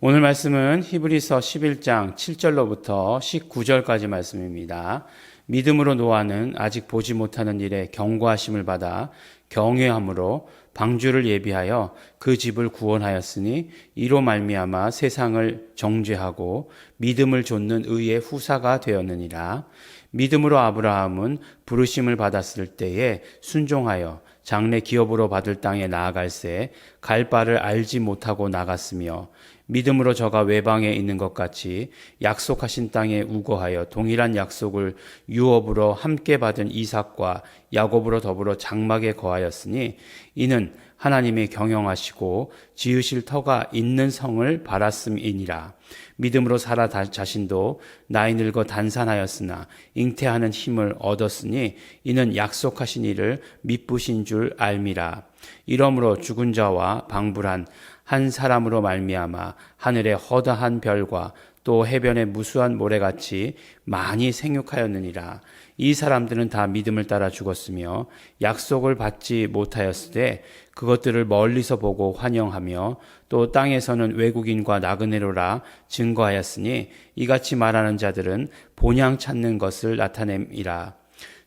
오늘 말씀은 히브리서 11장 7절로부터 19절까지 말씀입니다. 믿음으로 노아는 아직 보지 못하는 일에 경고하심을 받아 경외함으로 방주를 예비하여 그 집을 구원하였으니 이로 말미암아 세상을 정죄하고 믿음을 좇는 의의 후사가 되었느니라. 믿음으로 아브라함은 부르심을 받았을 때에 순종하여 장래 기업으로 받을 땅에 나아갈새 갈 바를 알지 못하고 나갔으며 믿음으로 저가 외방에 있는 것 같이 약속하신 땅에 우거하여 동일한 약속을 유업으로 함께 받은 이삭과 야곱으로 더불어 장막에 거하였으니 이는 하나님이 경영하시고 지으실 터가 있는 성을 바랐음이니라. 믿음으로 사라 자신도 나이 늙어 단산하였으나 잉태하는 힘을 얻었으니 이는 약속하신 이를 미쁘신 줄 알미라. 이러므로 죽은 자와 방불한 한 사람으로 말미암아 하늘의 허다한 별과 또 해변의 무수한 모래같이 많이 생육하였느니라. 이 사람들은 다 믿음을 따라 죽었으며 약속을 받지 못하였으되 그것들을 멀리서 보고 환영하며 또 땅에서는 외국인과 나그네로라 증거하였으니 이같이 말하는 자들은 본향 찾는 것을 나타냄이라.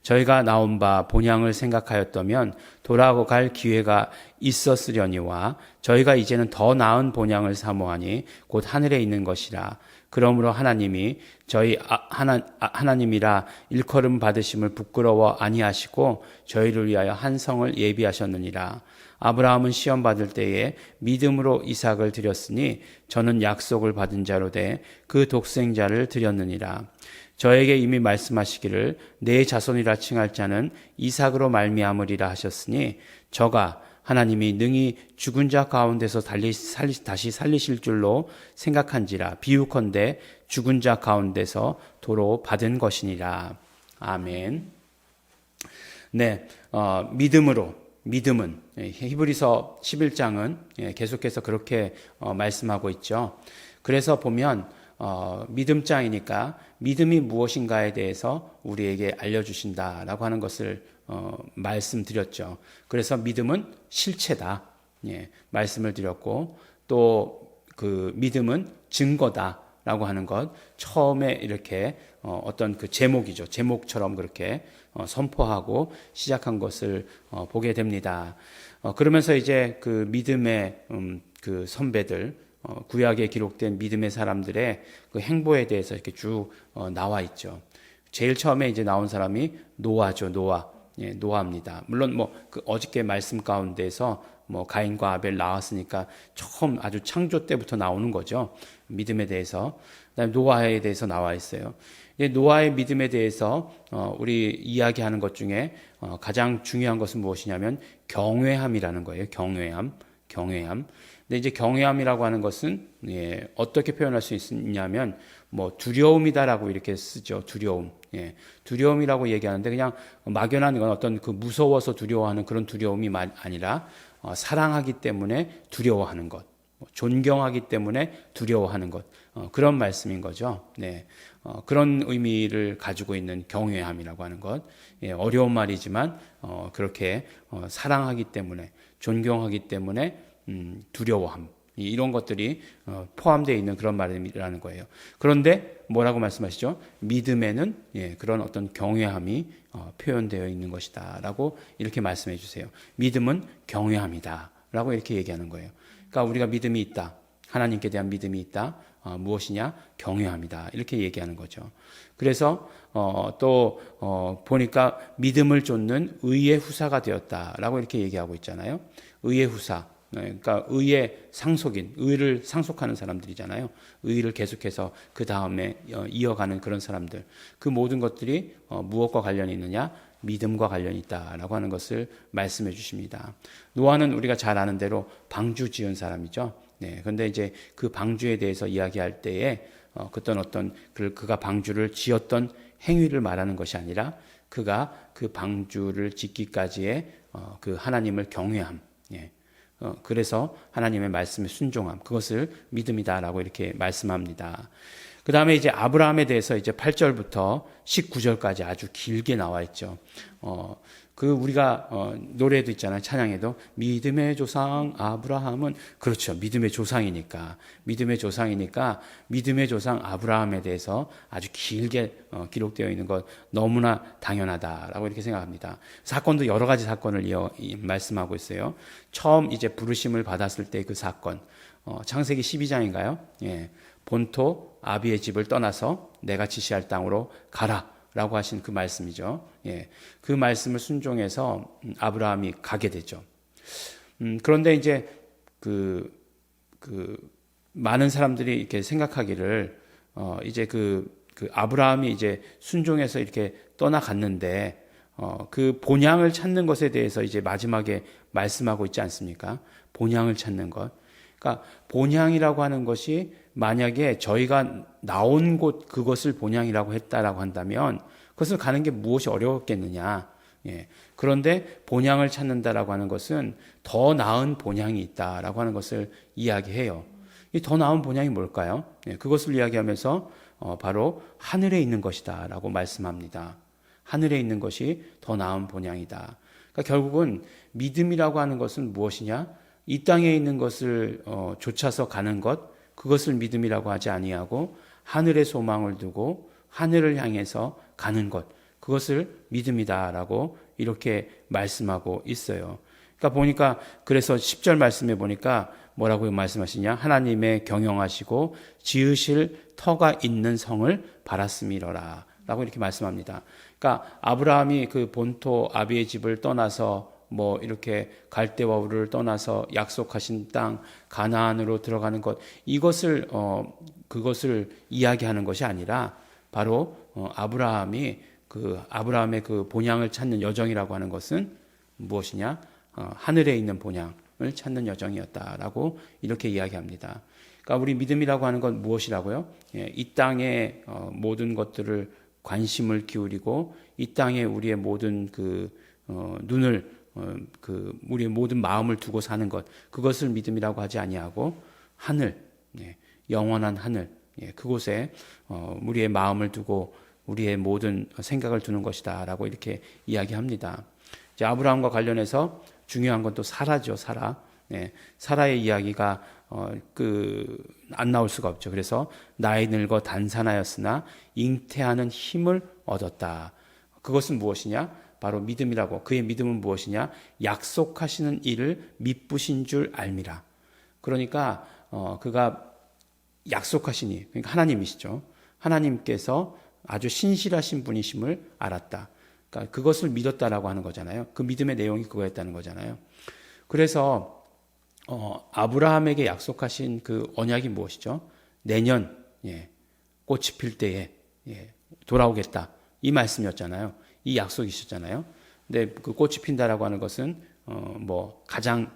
저희가 나온 바 본향을 생각하였다면 돌아갈 기회가 있었으려니와 저희가 이제는 더 나은 본향을 사모하니 곧 하늘에 있는 것이라. 그러므로 하나님이 저희 하나님이라 일컬음 받으심을 부끄러워 아니하시고 저희를 위하여 한 성을 예비하셨느니라. 아브라함은 시험 받을 때에 믿음으로 이삭을 드렸으니 저는 약속을 받은 자로 돼 그 독생자를 드렸느니라. 저에게 이미 말씀하시기를 내 자손이라 칭할 자는 이삭으로 말미암으리라 하셨으니 저가 하나님이 능히 죽은 자 가운데서 다시 살리실 줄로 생각한지라. 비유컨대 죽은 자 가운데서 도로 받은 것이니라. 아멘. 네, 믿음은 히브리서 11장은 계속해서 그렇게 말씀하고 있죠. 그래서 보면 믿음장이니까 믿음이 무엇인가에 대해서 우리에게 알려주신다라고 하는 것을 말씀드렸죠. 그래서 믿음은 실체다. 말씀을 드렸고 또 그 믿음은 증거다라고 하는 것 처음에 이렇게 어떤 그 제목이죠. 제목처럼 그렇게 선포하고 시작한 것을 보게 됩니다. 그러면서 이제 그 믿음의 그 선배들 구약에 기록된 믿음의 사람들의 그 행보에 대해서 이렇게 쭉 나와 있죠. 제일 처음에 이제 나온 사람이 노아죠. 노아입니다. 물론 그 어저께 말씀 가운데서 가인과 아벨 나왔으니까 처음 아주 창조 때부터 나오는 거죠. 믿음에 대해서. 그다음에 노아에 대해서 나와 있어요. 노아의 믿음에 대해서 우리 이야기하는 것 중에 가장 중요한 것은 무엇이냐면 경외함이라는 거예요. 경외함. 근데 이제 경외함이라고 하는 것은 어떻게 표현할 수 있냐면 두려움이다라고 이렇게 쓰죠. 두려움. 두려움이라고 얘기하는데 그냥 막연한 건 어떤 그 무서워서 두려워하는 그런 두려움이 아니라 사랑하기 때문에 두려워하는 것, 존경하기 때문에 두려워하는 것, 그런 말씀인 거죠. 그런 의미를 가지고 있는 경외함이라고 하는 것. 어려운 말이지만 그렇게 사랑하기 때문에, 존경하기 때문에 두려워함, 이런 것들이 포함되어 있는 그런 말이라는 거예요. 그런데 뭐라고 말씀하시죠? 믿음에는 그런 어떤 경외함이 표현되어 있는 것이다 라고 이렇게 말씀해 주세요. 믿음은 경외함이다 라고 이렇게 얘기하는 거예요. 그러니까 우리가 믿음이 있다, 하나님께 대한 믿음이 있다, 무엇이냐? 경외함이다 이렇게 얘기하는 거죠. 그래서 또 보니까 믿음을 좇는 의의 후사가 되었다라고 이렇게 얘기하고 있잖아요. 의의 후사, 그러니까 의의 상속인, 의를 상속하는 사람들이잖아요. 의를 계속해서 그 다음에 이어가는 그런 사람들. 그 모든 것들이 무엇과 관련이 있느냐? 믿음과 관련이 있다라고 하는 것을 말씀해 주십니다. 노아는 우리가 잘 아는 대로 방주 지은 사람이죠. 그런데 이제 그 방주에 대해서 이야기할 때에 그가 방주를 지었던 행위를 말하는 것이 아니라 그가 그 방주를 짓기까지의 그 하나님을 경외함. 그래서 하나님의 말씀에 순종함, 그것을 믿음이다라고 이렇게 말씀합니다. 그 다음에 이제 아브라함에 대해서 이제 8절부터 19절까지 아주 길게 나와 있죠. 우리가 노래도 있잖아요. 찬양에도 믿음의 조상 아브라함은, 그렇죠. 믿음의 조상이니까 믿음의 조상 아브라함에 대해서 아주 길게 기록되어 있는 것 너무나 당연하다라고 이렇게 생각합니다. 사건도 여러 가지 사건을 말씀하고 있어요. 처음 이제 부르심을 받았을 때 그 사건, 창세기 12장인가요? 예. 본토 아비의 집을 떠나서 내가 지시할 땅으로 가라 라고 하신 그 말씀이죠. 예. 그 말씀을 순종해서 아브라함이 가게 되죠. 그런데 이제 많은 사람들이 이렇게 생각하기를 이제 아브라함이 이제 순종해서 이렇게 떠나갔는데 그 본향을 찾는 것에 대해서 이제 마지막에 말씀하고 있지 않습니까? 본향을 찾는 것. 그러니까 본향이라고 하는 것이 만약에 저희가 나온 곳 그것을 본향이라고 했다라고 한다면 그것을 가는 게 무엇이 어려웠겠느냐. 예. 그런데 본향을 찾는다라고 하는 것은 더 나은 본향이 있다라고 하는 것을 이야기해요. 이 더 나은 본향이 뭘까요? 예. 그것을 이야기하면서 바로 하늘에 있는 것이다라고 말씀합니다. 하늘에 있는 것이 더 나은 본향이다. 그러니까 결국은 믿음이라고 하는 것은 무엇이냐? 이 땅에 있는 것을 쫓아서 가는 것, 그것을 믿음이라고 하지 아니하고 하늘의 소망을 두고 하늘을 향해서 가는 것, 그것을 믿음이다라고 이렇게 말씀하고 있어요. 그러니까 보니까 그래서 10절 말씀에 보니까 뭐라고 말씀하시냐? 하나님의 경영하시고 지으실 터가 있는 성을 바랐음이로라 라고 이렇게 말씀합니다. 그러니까 아브라함이 그 본토 아비의 집을 떠나서 뭐 이렇게 갈대와 우르를 떠나서 약속하신 땅 가나안으로 들어가는 것, 이것을 그것을 이야기하는 것이 아니라 바로 아브라함의 그 본향을 찾는 여정이라고 하는 것은 무엇이냐? 하늘에 있는 본향을 찾는 여정이었다라고 이렇게 이야기합니다. 그러니까 우리 믿음이라고 하는 건 무엇이라고요? 예, 이 땅의 모든 것들을 관심을 기울이고 이 땅에 우리의 모든 눈을 우리의 모든 마음을 두고 사는 것, 그것을 믿음이라고 하지 아니하고 하늘, 예, 영원한 하늘, 예, 그곳에 우리의 마음을 두고 우리의 모든 생각을 두는 것이다라고 이렇게 이야기합니다. 이제 아브라함과 관련해서 중요한 건 또 사라죠, 사라. 예, 사라의 이야기가 안 나올 수가 없죠. 그래서 나이 늙어 단산하였으나 잉태하는 힘을 얻었다. 그것은 무엇이냐? 바로 믿음이라고. 그의 믿음은 무엇이냐? 약속하시는 일을 미쁘신 줄 알미라. 그러니까 그가 약속하시니, 그러니까 하나님이시죠. 하나님께서 아주 신실하신 분이심을 알았다. 그러니까 그것을 믿었다라고 하는 거잖아요. 그 믿음의 내용이 그거였다는 거잖아요. 그래서 아브라함에게 약속하신 그 언약이 무엇이죠? 내년, 예, 꽃이 필 때에, 예, 돌아오겠다. 이 말씀이었잖아요. 이 약속이셨잖아요. 근데 그 꽃이 핀다라고 하는 것은 가장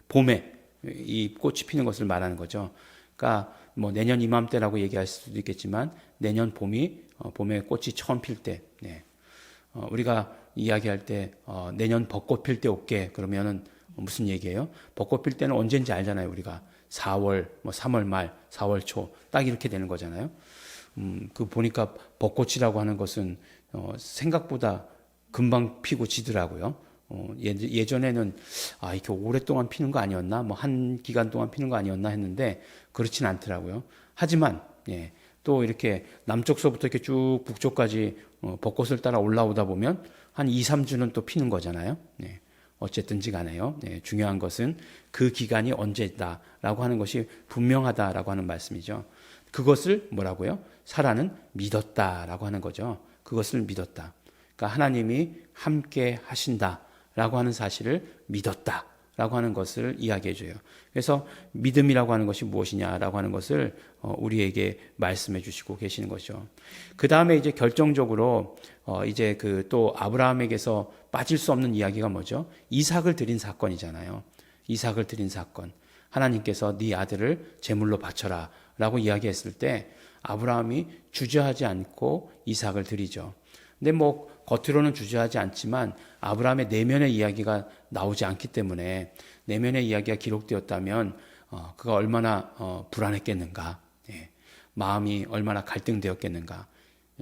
봄에 이 꽃이 피는 것을 말하는 거죠. 그러니까 뭐 내년 이맘때라고 얘기할 수도 있겠지만 내년 봄에 꽃이 처음 필 때, 네. 우리가 이야기할 때 내년 벚꽃 필 때 올게 그러면은 무슨 얘기예요? 벚꽃 필 때는 언제인지 알잖아요. 우리가 4월, 3월 말, 4월 초 딱 이렇게 되는 거잖아요. 보니까 벚꽃이라고 하는 것은 생각보다 금방 피고 지더라고요. 예전에는 이렇게 오랫동안 피는 거 아니었나? 뭐 한 기간 동안 피는 거 아니었나 했는데 그렇진 않더라고요. 하지만 예, 또 이렇게 남쪽서부터 이렇게 쭉 북쪽까지 벚꽃을 따라 올라오다 보면 한 2, 3주는 또 피는 거잖아요. 예, 어쨌든지 간에요. 예, 중요한 것은 그 기간이 언제다라고 하는 것이 분명하다라고 하는 말씀이죠. 그것을 뭐라고요? 사라는 믿었다라고 하는 거죠. 그것을 믿었다. 그러니까 하나님이 함께 하신다라고 하는 사실을 믿었다라고 하는 것을 이야기해 줘요. 그래서 믿음이라고 하는 것이 무엇이냐라고 하는 것을 우리에게 말씀해 주시고 계시는 것이죠. 그 다음에 이제 결정적으로 이제 또 아브라함에게서 빠질 수 없는 이야기가 뭐죠? 이삭을 드린 사건이잖아요. 이삭을 드린 사건. 하나님께서 네 아들을 제물로 바쳐라 라고 이야기했을 때 아브라함이 주저하지 않고 이삭을 드리죠. 근데 뭐 겉으로는 주저하지 않지만 아브라함의 내면의 이야기가 나오지 않기 때문에 내면의 이야기가 기록되었다면 그가 얼마나 불안했겠는가, 예. 마음이 얼마나 갈등되었겠는가,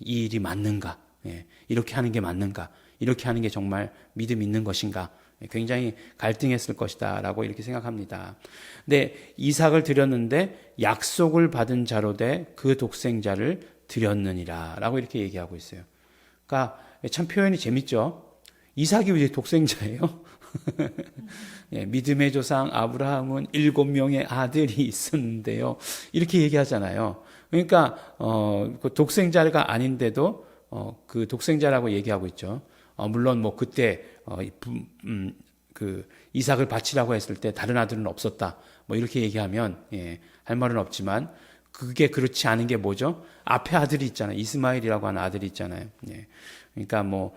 이 일이 맞는가, 예. 이렇게 하는 게 맞는가, 이렇게 하는 게 정말 믿음 있는 것인가? 굉장히 갈등했을 것이다 라고 이렇게 생각합니다. 근데 이삭을 드렸는데 약속을 받은 자로 돼 그 독생자를 드렸느니라 라고 이렇게 얘기하고 있어요. 그러니까 참 표현이 재밌죠. 이삭이 왜 독생자예요? 예, 믿음의 조상 아브라함은 7명의 아들이 있었는데요. 이렇게 얘기하잖아요. 그러니까 그 독생자가 아닌데도 그 독생자라고 얘기하고 있죠. 물론 뭐 그때 그 이삭을 바치라고 했을 때 다른 아들은 없었다. 뭐 이렇게 얘기하면 할 말은 없지만 그게 그렇지 않은 게 뭐죠? 앞에 아들이 있잖아요. 이스마엘이라고 하는 아들이 있잖아요. 그러니까 뭐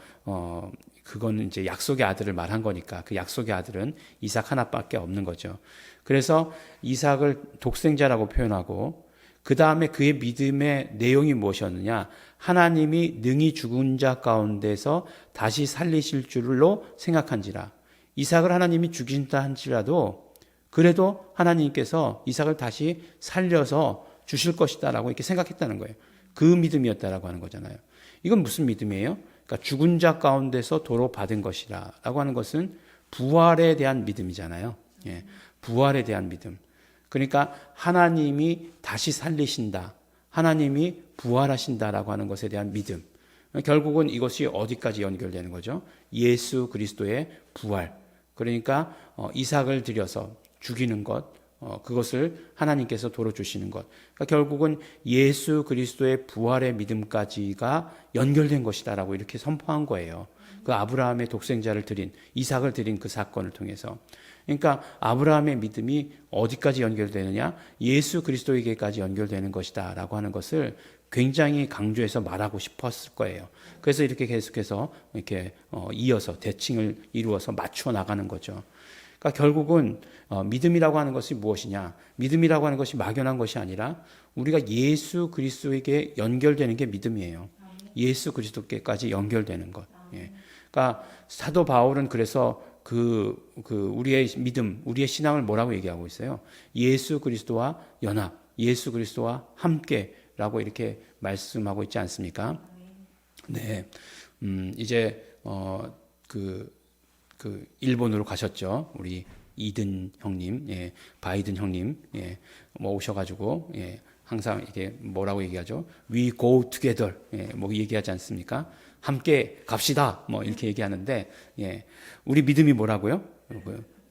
그거는 이제 약속의 아들을 말한 거니까 그 약속의 아들은 이삭 하나밖에 없는 거죠. 그래서 이삭을 독생자라고 표현하고 그 다음에 그의 믿음의 내용이 무엇이었느냐? 하나님이 능히 죽은 자 가운데서 다시 살리실 줄로 생각한지라. 이삭을 하나님이 죽인다 한지라도 그래도 하나님께서 이삭을 다시 살려서 주실 것이다라고 이렇게 생각했다는 거예요. 그 믿음이었다라고 하는 거잖아요. 이건 무슨 믿음이에요? 그러니까 죽은 자 가운데서 도로 받은 것이라고 하는 것은 부활에 대한 믿음이잖아요. 예, 부활에 대한 믿음. 그러니까 하나님이 다시 살리신다. 하나님이 부활하신다라고 하는 것에 대한 믿음. 결국은 이것이 어디까지 연결되는 거죠? 예수 그리스도의 부활. 그러니까 이삭을 들여서 죽이는 것, 그것을 하나님께서 도로 주시는 것. 그러니까 결국은 예수 그리스도의 부활의 믿음까지가 연결된 것이다라고 이렇게 선포한 거예요. 그 아브라함의 독생자를 드린, 이삭을 드린 그 사건을 통해서. 그러니까 아브라함의 믿음이 어디까지 연결되느냐? 예수 그리스도에게까지 연결되는 것이다라고 하는 것을 굉장히 강조해서 말하고 싶었을 거예요. 그래서 이렇게 계속해서 이렇게 이어서 대칭을 이루어서 맞춰 나가는 거죠. 그러니까 결국은 믿음이라고 하는 것이 무엇이냐? 믿음이라고 하는 것이 막연한 것이 아니라 우리가 예수 그리스도에게 연결되는 게 믿음이에요. 예수 그리스도께까지 연결되는 것. 예. 그러니까 사도 바울은 그래서 우리의 믿음, 우리의 신앙을 뭐라고 얘기하고 있어요? 예수 그리스도와 연합, 예수 그리스도와 함께라고 이렇게 말씀하고 있지 않습니까? 네. 이제 일본으로 가셨죠. 우리 이든 형님, 예, 바이든 형님, 예, 뭐 오셔가지고, 예, 항상 이게 뭐라고 얘기하죠? We go together, 예, 뭐 얘기하지 않습니까? 함께 갑시다, 뭐 이렇게 얘기하는데, 예, 우리 믿음이 뭐라고요?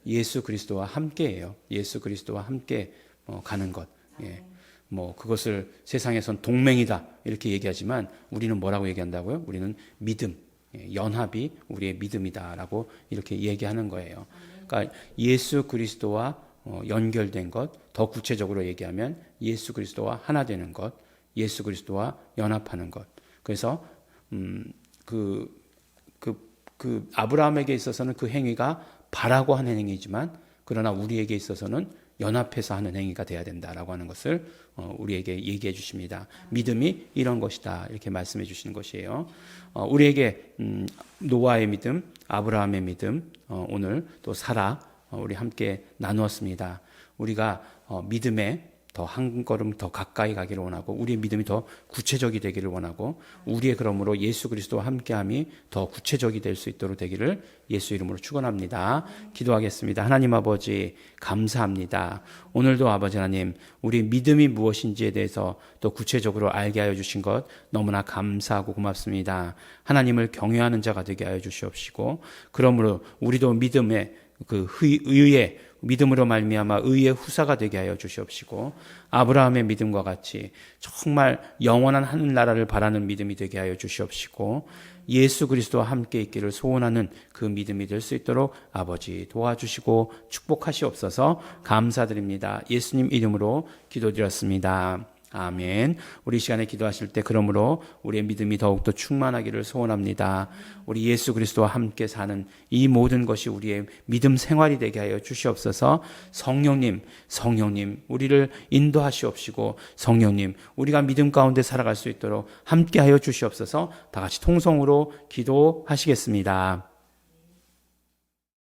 예수 그리스도와 함께예요. 예수 그리스도와 함께 가는 것, 예, 뭐 그것을 세상에선 동맹이다 이렇게 얘기하지만 우리는 뭐라고 얘기한다고요? 우리는 믿음. 연합이 우리의 믿음이다라고 이렇게 얘기하는 거예요. 그러니까 예수 그리스도와 연결된 것, 더 구체적으로 얘기하면 예수 그리스도와 하나 되는 것, 예수 그리스도와 연합하는 것. 그래서 아브라함에게 있어서는 그 행위가 바라고 하는 행위지만 그러나 우리에게 있어서는 연합해서 하는 행위가 돼야 된다라고 하는 것을 우리에게 얘기해 주십니다. 믿음이 이런 것이다 이렇게 말씀해 주시는 것이에요. 우리에게 노아의 믿음, 아브라함의 믿음, 오늘 또 사라 우리 함께 나누었습니다. 우리가 믿음에 더 한 걸음 더 가까이 가기를 원하고 우리의 믿음이 더 구체적이 되기를 원하고 우리의 그러므로 예수 그리스도와 함께함이 더 구체적이 될 수 있도록 되기를 예수 이름으로 축원합니다. 기도하겠습니다. 하나님 아버지 감사합니다. 오늘도 아버지 하나님 우리 믿음이 무엇인지에 대해서 더 구체적으로 알게 하여 주신 것 너무나 감사하고 고맙습니다. 하나님을 경외하는 자가 되게 하여 주시옵시고 그러므로 우리도 믿음의 의의 믿음으로 말미암아 의의 후사가 되게 하여 주시옵시고 아브라함의 믿음과 같이 정말 영원한 하늘나라를 바라는 믿음이 되게 하여 주시옵시고 예수 그리스도와 함께 있기를 소원하는 그 믿음이 될 수 있도록 아버지 도와주시고 축복하시옵소서 감사드립니다. 예수님 이름으로 기도드렸습니다. 아멘. 우리 시간에 기도하실 때 그러므로 우리의 믿음이 더욱더 충만하기를 소원합니다. 우리 예수 그리스도와 함께 사는 이 모든 것이 우리의 믿음 생활이 되게 하여 주시옵소서. 성령님 우리를 인도하시옵시고 성령님 우리가 믿음 가운데 살아갈 수 있도록 함께 하여 주시옵소서. 다 같이 통성으로 기도하시겠습니다.